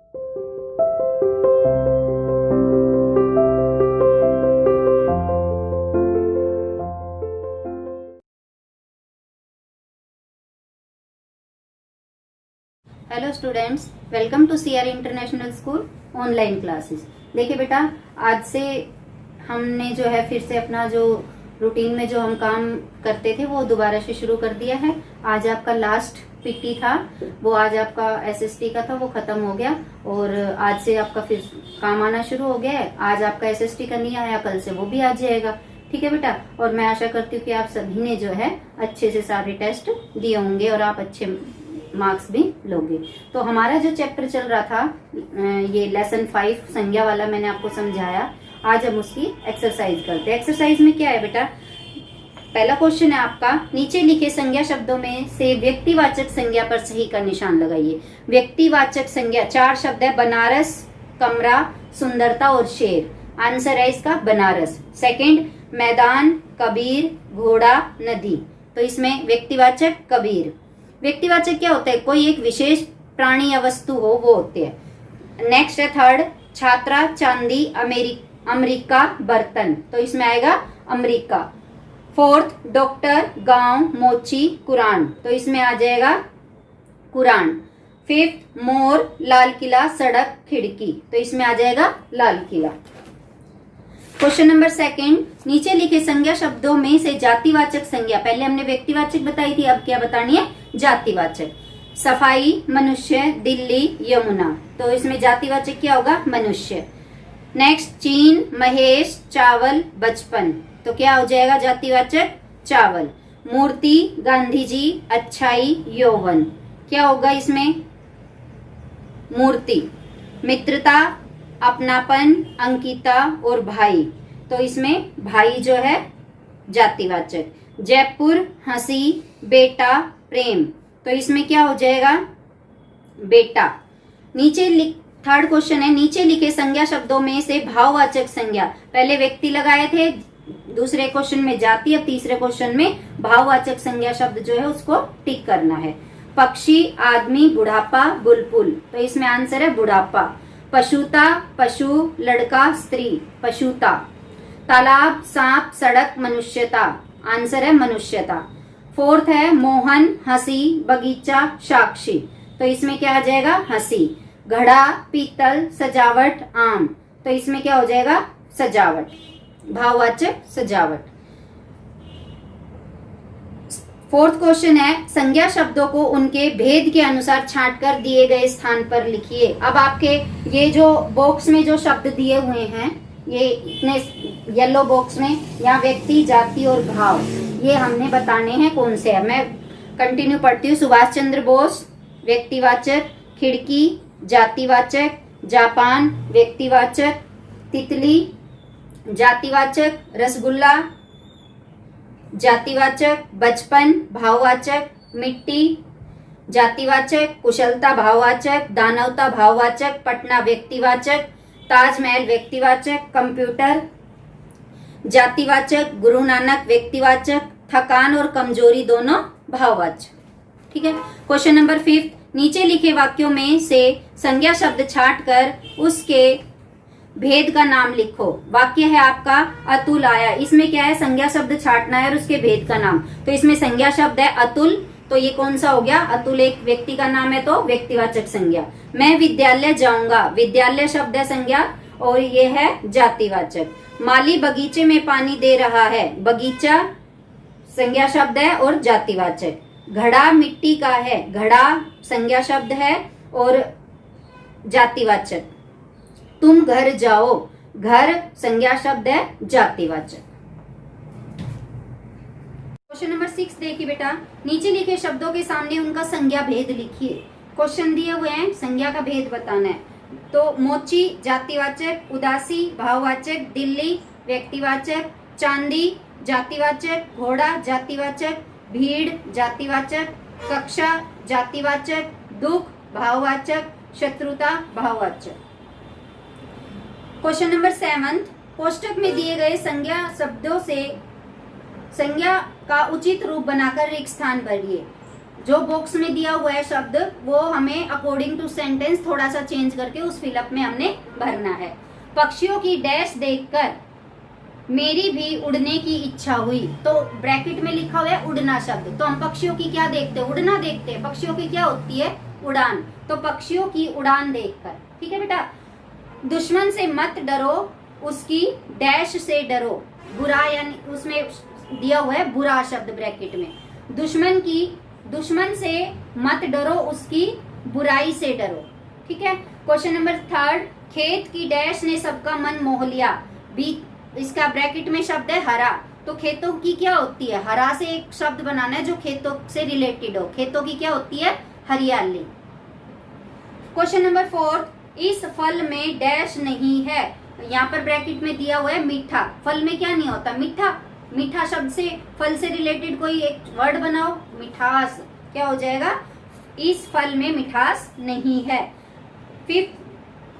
Hello students, welcome to CR international school online classes. देखिए बेटा, आज से हमने जो है फिर से अपना जो रूटीन में जो हम काम करते थे वो दोबारा से शुरू कर दिया है। आज आपका लास्ट पीटी था, वो आज आपका एसएसटी का था, वो खत्म हो गया और आज से आपका फिर काम आना शुरू हो गया है। आज आपका एसएसटी का नहीं आया, कल से वो भी आ जाएगा। ठीक है बेटा, और मैं आशा करती हूँ कि आप सभी ने जो है अच्छे से सारे टेस्ट दिए होंगे और आप अच्छे मार्क्स भी लोगे। तो हमारा जो चैप्टर चल रहा था, ये लेसन 5 संज्ञा वाला, मैंने आपको समझाया। आज हम उसकी एक्सरसाइज करते हैं। एक्सरसाइज में क्या है बेटा, पहला क्वेश्चन है आपका, नीचे लिखे संज्ञा शब्दों में से व्यक्तिवाचक संज्ञा पर सही का निशान लगाइए। व्यक्तिवाचक संज्ञा 4 शब्द है, बनारस, कमरा, सुंदरता और शेर। आंसर है इसका बनारस। सेकंड, मैदान, कबीर, घोड़ा, नदी। तो इसमें व्यक्तिवाचक कबीर। व्यक्तिवाचक क्या होता है, कोई एक विशेष प्राणी या वस्तु हो, वो होते हैं। नेक्स्ट है थर्ड, छात्रा, चांदी, अमेरिका, बर्तन। तो इसमें आएगा अमेरिका। फोर्थ, डॉक्टर, गांव, मोची, कुरान। तो इसमें आ जाएगा कुरान। फिफ्थ, मोर, लाल किला, सड़क, खिड़की। तो इसमें आ जाएगा Lal Qila. Question number second, नीचे लिखे संज्ञा शब्दों में से जातिवाचक संज्ञा, पहले हमने व्यक्तिवाचक बताई थी, अब क्या बतानी है, जातिवाचक। सफाई, मनुष्य, दिल्ली, यमुना। तो इसमें जातिवाचक क्या होगा, मनुष्य। नेक्स्ट, चीन, महेश, चावल, बचपन। तो क्या हो जाएगा जातिवाचक, चावल। मूर्ति, गांधी जी, अच्छाई, यौवन। क्या होगा इसमें, मूर्ति। मित्रता, अपनापन, अंकिता और भाई। तो इसमें भाई जो है जातिवाचक। जयपुर, हंसी, बेटा, प्रेम। तो इसमें क्या हो जाएगा, बेटा। थर्ड क्वेश्चन है, नीचे लिखे संज्ञा शब्दों में से भाववाचक संज्ञा, पहले व्यक्ति लगाए थे, दूसरे क्वेश्चन में जाति, अब तीसरे क्वेश्चन में भाववाचक संज्ञा शब्द जो है उसको टिक करना है। पक्षी, आदमी, बुढ़ापा, बुलबुल। तो इसमें आंसर है बुढ़ापा। पशुता, पशु, लड़का, स्त्री, पशुता। तालाब, सांप, सड़क, मनुष्यता। आंसर है मनुष्यता। फोर्थ है मोहन, हंसी, बगीचा, साक्षी। तो इसमें क्या आ जाएगा, हंसी। घड़ा, पीतल, सजावट, आम। तो इसमें क्या हो जाएगा, सजावट, भाववाचक सजावट। फोर्थ क्वेश्चन है, संज्ञा शब्दों को उनके भेद के अनुसार छांटकर दिए गए स्थान पर लिखिए। अब आपके ये जो बॉक्स में जो शब्द दिए हुए हैं, ये इतने येलो बॉक्स में, यहाँ व्यक्ति, जाति और भाव, ये हमने बताने हैं कौन से है। मैं कंटिन्यू पढ़ती हूँ। सुभाष चंद्र बोस, व्यक्तिवाचक। खिड़की, जातिवाचक। जापान, व्यक्तिवाचक। तितली, जातिवाचक। रसगुल्ला, जातिवाचक। बचपन, भाववाचक। मिट्टी, जातिवाचक। कुशलता, भाववाचक। दानवता, भाववाचक। पटना, व्यक्तिवाचक। ताजमहल, व्यक्तिवाचक। कंप्यूटर, जातिवाचक। गुरु नानक, व्यक्तिवाचक। थकान और कमजोरी दोनों भाववाचक। ठीक है। क्वेश्चन नंबर 5, नीचे लिखे वाक्यों में से संज्ञा शब्द छांटकर उसके भेद का नाम लिखो। वाक्य है आपका, अतुल आया। इसमें क्या है, संज्ञा शब्द छांटना है और उसके भेद का नाम। तो इसमें संज्ञा शब्द है अतुल, तो ये कौन सा हो गया, अतुल एक व्यक्ति का नाम है, तो व्यक्तिवाचक संज्ञा। मैं विद्यालय जाऊंगा, विद्यालय शब्द है संज्ञा और ये है जातिवाचक। माली बगीचे में पानी दे रहा है, बगीचा संज्ञा शब्द है और जातिवाचक। घड़ा मिट्टी का है, घड़ा संज्ञा शब्द है और जातिवाचक। तुम घर जाओ, घर संज्ञा शब्द है, जातिवाचक। क्वेश्चन नंबर 6 देखिए बेटा, नीचे लिखे शब्दों के सामने उनका संज्ञा भेद लिखिए। क्वेश्चन दिए हुए हैं, संज्ञा का भेद बताना है। तो मोची जातिवाचक, उदासी भाववाचक, दिल्ली व्यक्तिवाचक, चांदी जातिवाचक, घोड़ा जातिवाचक, भीड़ जातिवाचक, कक्षा जातिवाचक, दुख भाववाचक, शत्रुता भाववाचक। क्वेश्चन नंबर 7, कोष्टक में दिए गए संज्ञा शब्दों से संज्ञा का उचित रूप बनाकर रिक्त स्थान भरिए। जो बॉक्स में दिया हुआ है शब्द वो हमें अकॉर्डिंग टू सेंटेंस थोड़ा सा चेंज करके उस फिलअप में हमने भरना है। पक्षियों की डैश देखकर मेरी भी उड़ने की इच्छा हुई, तो ब्रैकेट में लिखा हुआ है उड़ना शब्द, तो हम पक्षियों की क्या देखते हैं, उड़ना देखते हैं। पक्षियों की क्या होती है, उड़ान, तो पक्षियों की उड़ान देखकर। ठीक है बेटा। दुश्मन से मत डरो, उसकी डैश से डरो, बुरा, यानी उसमें दिया हुआ है बुरा शब्द ब्रैकेट में। दुश्मन से मत डरो, उसकी बुराई से डरो। ठीक है। क्वेश्चन नंबर 3, खेत की डैश ने सबका मन मोह लिया, बी, इसका ब्रैकेट में शब्द है हरा, तो खेतों की क्या होती है, हरा से एक शब्द बनाना है जो खेतों से रिलेटेड हो। खेतों की क्या होती है, हरियाली। क्वेश्चन नंबर 4, इस फल में डैश नहीं है, यहाँ पर ब्रैकेट में दिया हुआ है मीठा, फल में क्या नहीं होता, मीठा। मीठा शब्द से फल से रिलेटेड कोई एक वर्ड बनाओ, मिठास, क्या हो जाएगा, इस फल में मिठास नहीं है। 5,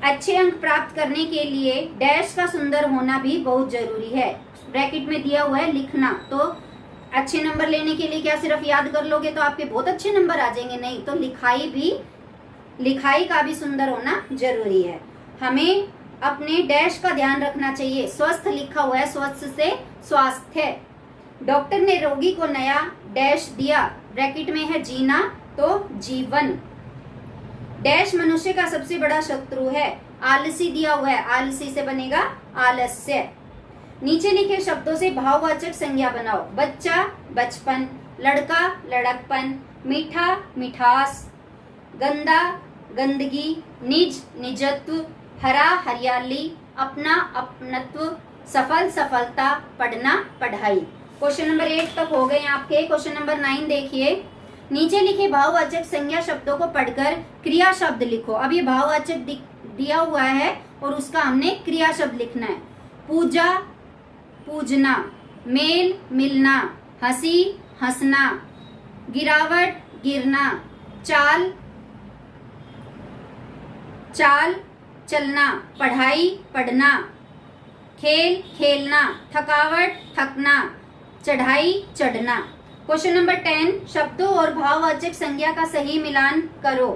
अच्छे अंक प्राप्त करने के लिए डैश का सुंदर होना भी बहुत जरूरी है, ब्रैकेट में दिया हुआ है लिखना। तो अच्छे नंबर लेने के लिए क्या सिर्फ याद कर लोगे तो आपके बहुत अच्छे नंबर आ जाएंगे, नहीं, तो लिखाई का भी सुंदर होना जरूरी है। हमें अपने डैश का ध्यान रखना चाहिए, स्वस्थ लिखा हुआ है, स्वस्थ से स्वास्थ्य। डॉक्टर ने रोगी को नया डैश दिया, ब्रैकेट में है जीना, तो जीवन। डैश मनुष्य का सबसे बड़ा शत्रु है, आलसी दिया हुआ है, आलसी से बनेगा आलस्य। नीचे लिखे शब्दों से भाववाचक संज्ञा बनाओ, बच्चा बचपन, लड़का लड़कपन, मीठा मिठास, गंदा गंदगी, निज निजत्व, हरा हरियाली, अपना अपनत्व, सफल सफलता, पढ़ना पढ़ाई। क्वेश्चन नंबर 8 तक हो गए आपके। क्वेश्चन नंबर 9 देखिए, नीचे लिखे भाववाचक संज्ञा शब्दों को पढ़कर क्रिया शब्द लिखो। अब ये भाववाचक दिया हुआ है और उसका हमने क्रिया शब्द लिखना है। पूजा पूजना, मेल मिलना, हंसी हंसना, गिरावट गिरना, चाल चलना, पढ़ाई पढ़ना, खेल खेलना, थकावट थकना, चढ़ाई चढ़ना। क्वेश्चन नंबर 10, शब्दों और भाववाचक संज्ञा का सही मिलान करो।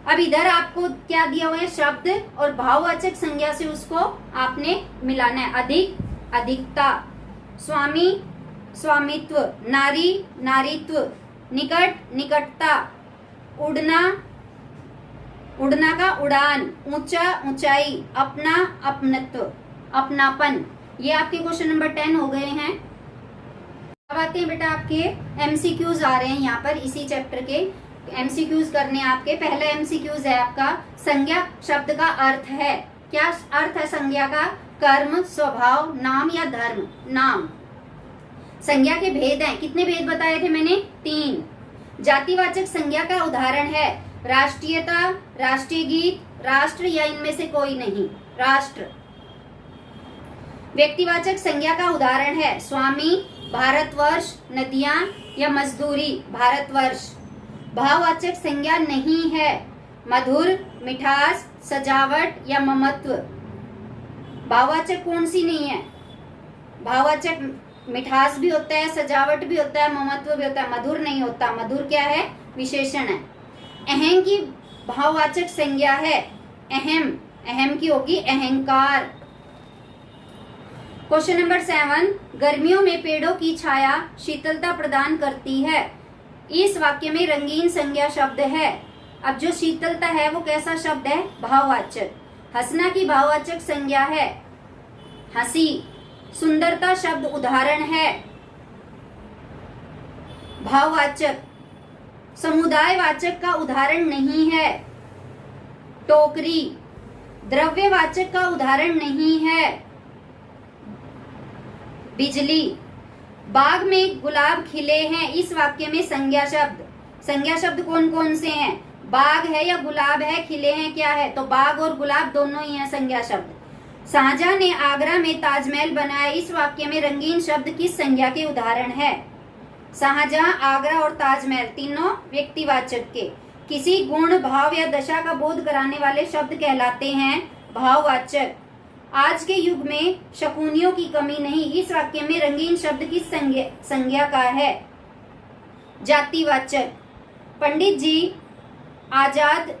अब इधर आपको क्या दिया हुआ है, शब्द और भाववाचक संज्ञा से उसको आपने मिलाना है। अधिक अधिकता, स्वामी स्वामित्व, नारी नारीत्व, निकट निकटता, उड़ना उड़ना का उड़ान, ऊंचा ऊंचाई, अपना अपनत्व अपनापन। ये आपके क्वेश्चन नंबर 10 हो गए हैं। अब आते हैं बेटा आपके एमसीक्यूज आ रहे हैं यहाँ पर, इसी चैप्टर के एमसीक्यूज करने आपके। पहला एमसीक्यूज है आपका, संज्ञा शब्द का अर्थ है। क्या अर्थ है संज्ञा का, कर्म, स्वभाव, नाम या धर्म। नाम। संज्ञा के भेद हैं, कितने भेद बताए थे मैंने, 3। जातिवाचक संज्ञा का उदाहरण है राष्ट्रीयता, राष्ट्रीय गीत, राष्ट्र या इनमें से कोई नहीं, राष्ट्र। व्यक्तिवाचक संज्ञा का उदाहरण है स्वामी, भारतवर्ष, नदियां या मजदूरी, भारतवर्ष। भाववाचक संज्ञा नहीं है मधुर, मिठास, सजावट या ममत्व। भाववाचक कौन सी नहीं है, भाववाचक मिठास भी होता है, सजावट भी होता है, ममत्व भी होता है, मधुर नहीं होता। मधुर क्या है, विशेषण है। अहं की भाववाचक संज्ञा है अहम, अहम की होगी अहंकार। क्वेश्चन नंबर 7, गर्मियों में पेड़ों की छाया शीतलता प्रदान करती है। इस वाक्य में रंगीन संज्ञा शब्द है। अब जो शीतलता है वो कैसा शब्द है, भाववाचक। हंसना की भाववाचक संज्ञा है हंसी। सुंदरता शब्द उदाहरण है भाववाचक। समुदायवाचक का उदाहरण नहीं है टोकरी। द्रव्यवाचक का उदाहरण नहीं है बिजली। बाग में गुलाब खिले हैं, इस वाक्य में संज्ञा शब्द कौन कौन से हैं, बाग है या गुलाब है, खिले हैं क्या है, तो बाग और गुलाब दोनों ही हैं संज्ञा शब्द। शाहजहां ने आगरा में ताजमहल बनाया, इस वाक्य में रंगीन शब्द किस संज्ञा के उदाहरण है, शाहजहां, आगरा और ताजमहल तीनों व्यक्तिवाचक के। किसी गुण, भाव या दशा का बोध कराने वाले शब्द कहलाते हैं भाववाचक। आज के युग में शकुनियों की कमी नहीं, इस वाक्य में रंगीन शब्द किस संज्ञा का है, जातिवाचक, पंडित जी आजाद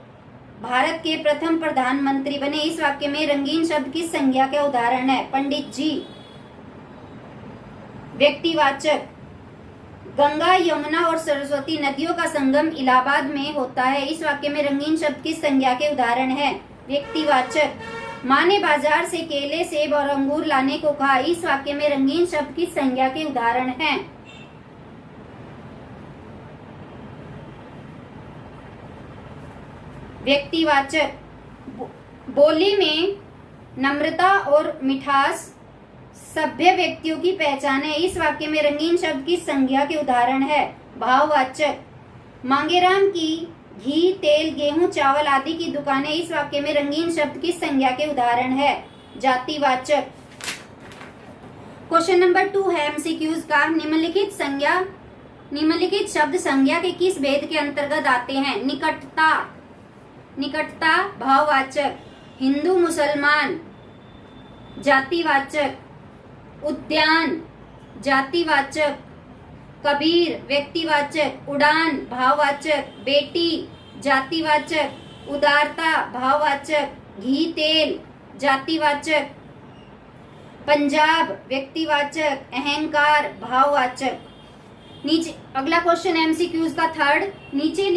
भारत के प्रथम प्रधानमंत्री बने। इस वाक्य में रंगीन शब्द किस संज्ञा का उदाहरण है? पंडित जी। व्यक्तिवाचक, गंगा यमुना और सरस्वती नदियों का संगम इलाहाबाद में होता है। इस वाक्य में रंगीन शब्द किस संज्ञा के उदाहरण है? व्यक्तिवाचक। माँ ने बाजार से केले, सेब और अंगूर लाने को कहा। इस वाक्य में रंगीन शब्द किस संज्ञा के उदाहरण है? व्यक्तिवाचक। बोली में नम्रता और मिठास सभ्य व्यक्तियों की पहचान है। इस वाक्य में रंगीन शब्द किस संज्ञा के उदाहरण है? भाववाचक। मांगेराम की घी, तेल, गेहूं, चावल आदि की दुकानें। इस वाक्य में रंगीन शब्द किस संज्ञा के उदाहरण है? जातिवाचक। क्वेश्चन नंबर 2 है एमसीक्यूज का। निम्नलिखित शब्द संज्ञा के किस भेद के अंतर्गत आते हैं? निकटता, निकटता भाववाचक। हिंदू मुसलमान, जातिवाचक। उद्यान, जातिवाचक। कबीर, व्यक्तिवाचक। उड़ान, भाववाचक। बेटी, जातिवाचक। उदारता, भाववाचक। घी, तेल, जातिवाचक। पंजाब, व्यक्तिवाचक। अहंकार, भाववाचक। नीचे अगला क्वेश्चन एमसीक्यूज का 3rd। नीचे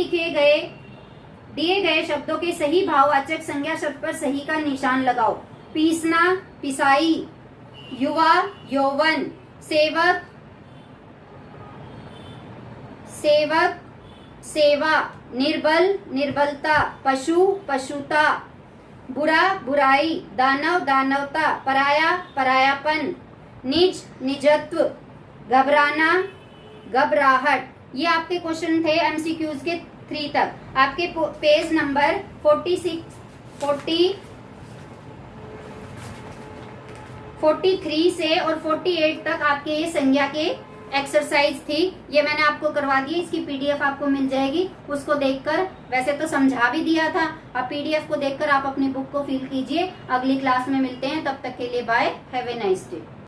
दिए गए शब्दों के सही भाववाचक संज्ञा शब्द पर सही का निशान लगाओ। पीसना, पिसाई। युवा, यौवन। सेवक, सेवक, सेवा। निर्बल, निर्बलता। पशु, पशुता। बुरा, बुराई। दानव, दानवता। पराया, परायापन। निज, निजत्व। घबराना, घबराहट। ये आपके क्वेश्चन थे एमसीक्यूज के 3 तक। आपके पेज नंबर 43 से और 48 तक आपके ये संज्ञा के एक्सरसाइज थी। ये मैंने आपको करवा दी। इसकी पीडीएफ आपको मिल जाएगी। उसको देखकर, वैसे तो समझा भी दिया था, अब पीडीएफ को देखकर आप अपनी बुक को फिल कीजिए। अगली क्लास में मिलते हैं, तब तक के लिए bye. Have a nice day.